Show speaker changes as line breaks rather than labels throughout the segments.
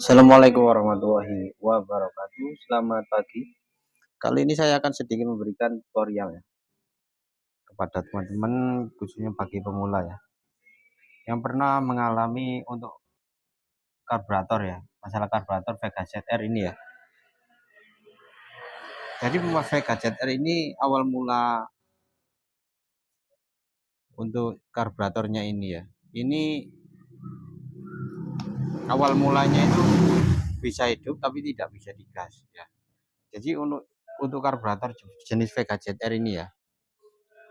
Assalamualaikum warahmatullahi wabarakatuh. Selamat pagi. Kali ini saya akan sedikit memberikan tutorial ya kepada teman-teman khususnya bagi pemula ya yang pernah mengalami untuk karburator ya, masalah karburator Vega ZR ini ya. Jadi Vega ZR ini awal mula untuk karburatornya ini ya. Ini awal mulanya itu bisa hidup tapi tidak bisa digas ya. Jadi untuk karburator jenis Vega ZR ini ya,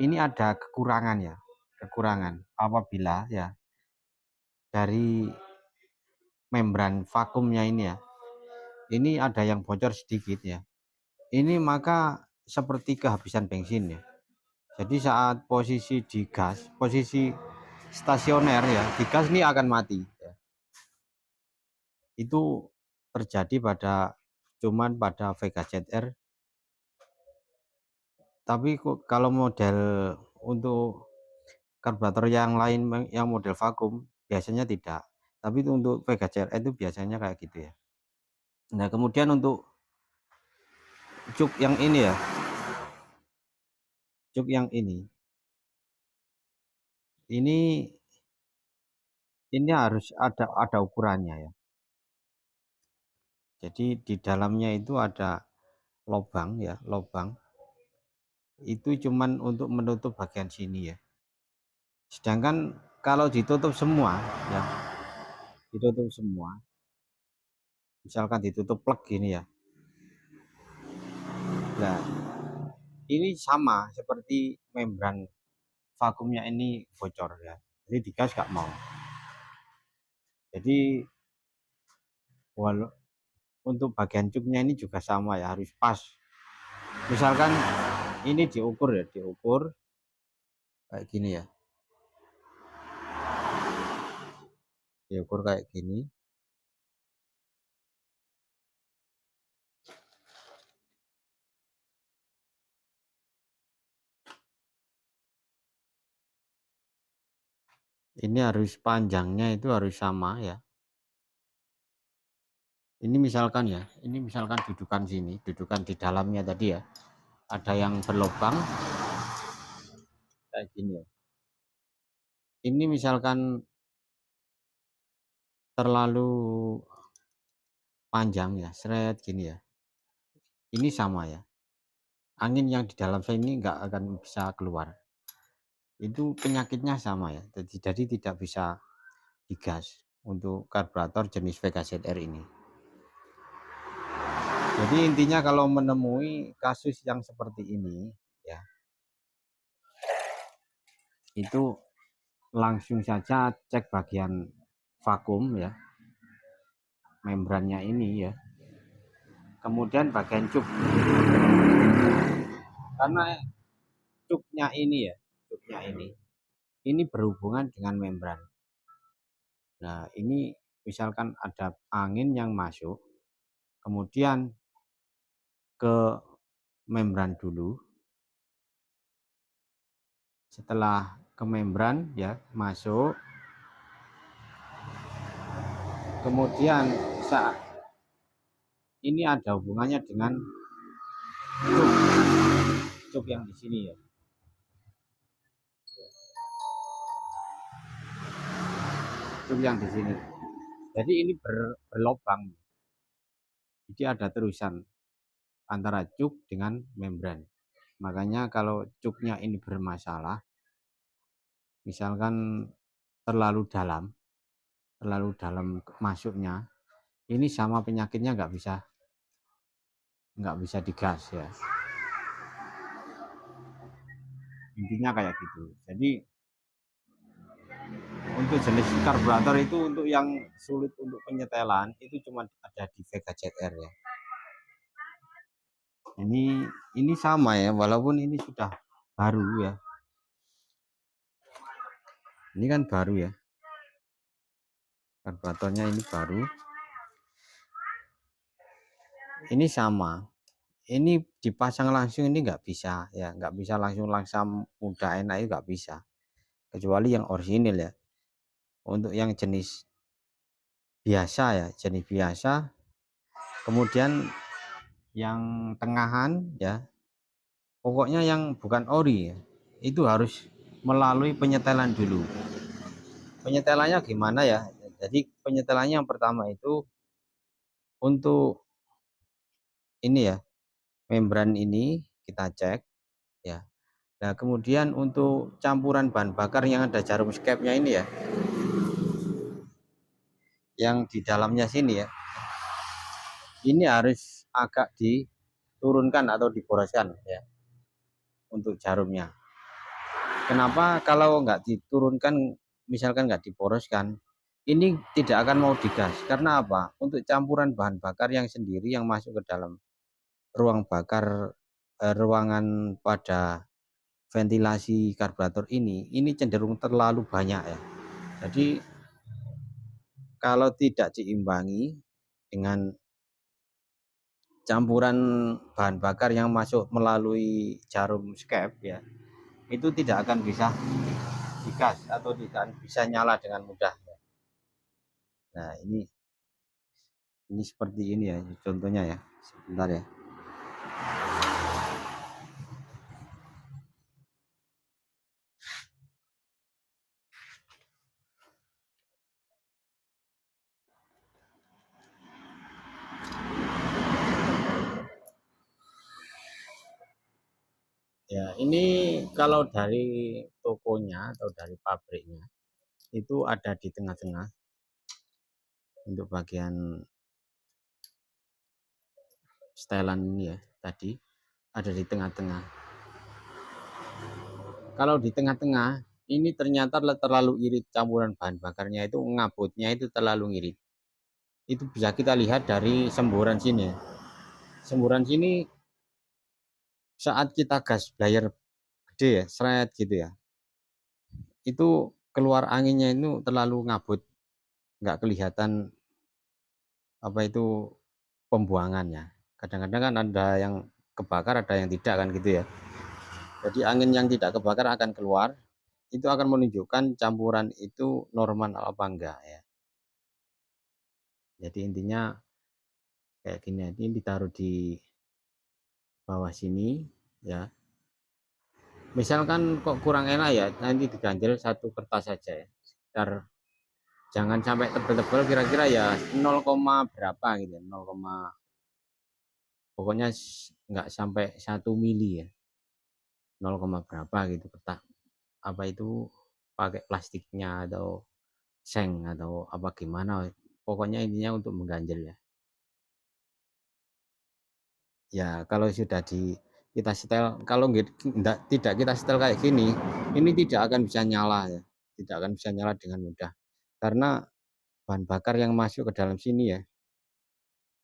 ini ada kekurangan ya, kekurangan apabila ya dari membran vakumnya ini ya, ini ada yang bocor sedikit ya, ini maka seperti kehabisan bensin ya. Jadi saat posisi di gas, posisi stasioner ya, di gas ini akan mati ya. Itu terjadi cuman pada Vega ZR, tapi kalau model untuk karburator yang lain yang model vakum biasanya tidak, tapi itu untuk Vega ZR itu biasanya kayak gitu ya. Nah kemudian untuk cuk yang ini ya, cuk yang ini harus ada ukurannya ya. Jadi di dalamnya itu ada lubang ya, lubang itu cuman untuk menutup bagian sini ya. Sedangkan kalau ditutup semua ya, ditutup semua, misalkan ditutup plek gini ya, nah ini sama seperti membran vakumnya ini bocor ya, jadi digas gak mau. Jadi walau untuk bagian cuknya ini juga sama ya, harus pas. Misalkan ini diukur ya, diukur kayak gini ya, diukur kayak gini. Ini harus panjangnya itu harus sama ya. Ini misalkan ya, ini misalkan dudukan sini, dudukan di dalamnya tadi ya, ada yang berlubang kayak gini ya. Ini misalkan terlalu panjang ya, seret gini ya. Ini sama ya. Angin yang di dalam saya ini nggak akan bisa keluar. Itu penyakitnya sama ya. Jadi tidak bisa digas untuk karburator jenis Vega ZR ini. Jadi intinya kalau menemui kasus yang seperti ini ya, itu langsung saja cek bagian vakum ya, membrannya ini ya. Kemudian bagian cuk. Karena cuknya ini ya, cuknya ini berhubungan dengan membran. Nah, ini misalkan ada angin yang masuk, kemudian ke membran dulu. Setelah ke membran ya, masuk. Kemudian saat ini ada hubungannya dengan cuk yang di sini ya. Cuk yang di sini. Jadi ini berlobang. Jadi ada terusan antara cuk dengan membran. Makanya kalau cuknya ini bermasalah, misalkan terlalu dalam masuknya, ini sama penyakitnya nggak bisa digas ya. Intinya kayak gitu. Jadi untuk jenis karburator itu untuk yang sulit untuk penyetelan itu cuma ada di Vega ZR ya. Ini sama ya, walaupun ini sudah baru ya. Ini kan baru ya. Karburatornya ini baru. Ini sama. Ini dipasang langsung ini nggak bisa ya, nggak bisa langsung mudah enak itu nggak bisa. Kecuali yang orisinil ya. Untuk yang jenis biasa ya, jenis biasa. Kemudian yang tengahan ya, pokoknya yang bukan ori ya, itu harus melalui penyetelan dulu. Penyetelannya gimana ya? Jadi penyetelannya yang pertama itu untuk ini ya, membran ini kita cek ya. Nah, kemudian untuk campuran bahan bakar yang ada jarum skepnya ini ya, yang di dalamnya sini ya, ini harus agak diturunkan atau diboroskan ya untuk jarumnya. Kenapa kalau nggak diturunkan, misalkan nggak diboroskan, ini tidak akan mau digas. Karena apa? Untuk campuran bahan bakar yang sendiri yang masuk ke dalam ruang bakar, ruangan pada ventilasi karburator ini cenderung terlalu banyak ya. Jadi kalau tidak diimbangi dengan campuran bahan bakar yang masuk melalui jarum skep ya, itu tidak akan bisa digas atau tidak bisa nyala dengan mudah. Nah, ini seperti ini ya contohnya ya. Sebentar ya. Ya, ini kalau dari tokonya atau dari pabriknya itu ada di tengah-tengah untuk bagian setelan ini ya, tadi ada di tengah-tengah. Kalau di tengah-tengah ini ternyata terlalu irit, campuran bahan bakarnya itu ngabutnya itu terlalu irit. Itu bisa kita lihat dari semburan sini. Semburan sini saat kita gas blayer gede ya, seret gitu ya, itu keluar anginnya itu terlalu ngabut, nggak kelihatan apa itu pembuangannya. Kadang-kadang kan ada yang kebakar, ada yang tidak kan gitu ya. Jadi angin yang tidak kebakar akan keluar, itu akan menunjukkan campuran itu normal apa enggak ya. Jadi intinya kayak gini, ini ditaruh di bawah sini ya. Misalkan kok kurang enak ya, nanti diganjel satu kertas saja ya. Biar jangan sampai tebel-tebel, kira-kira ya 0, berapa gitu ya, 0, pokoknya nggak sampai 1 mili ya, 0, berapa gitu kertas apa itu, pakai plastiknya atau seng atau apa gimana, pokoknya intinya untuk mengganjel ya. Ya kalau sudah kita setel, kalau tidak kita setel kayak gini, ini tidak akan bisa nyala ya, tidak akan bisa nyala dengan mudah karena bahan bakar yang masuk ke dalam sini ya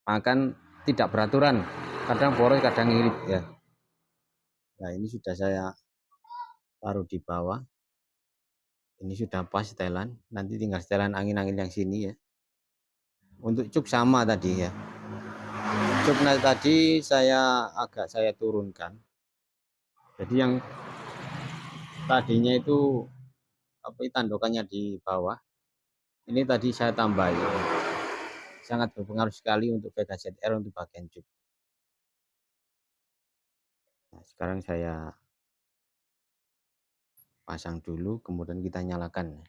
akan tidak beraturan, kadang boros kadang ngirit ya. Nah, ini sudah saya taruh di bawah, ini sudah pas setelan, nanti tinggal setelan angin-angin yang sini ya. Untuk cuk sama tadi ya, cuknya tadi saya turunkan, jadi yang tadinya itu apa tandukannya di bawah, ini tadi saya tambah ya. Sangat berpengaruh sekali untuk VKZR untuk bagian cuk. Nah, sekarang saya pasang dulu, kemudian kita nyalakan.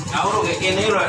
Kau kayak gini loh,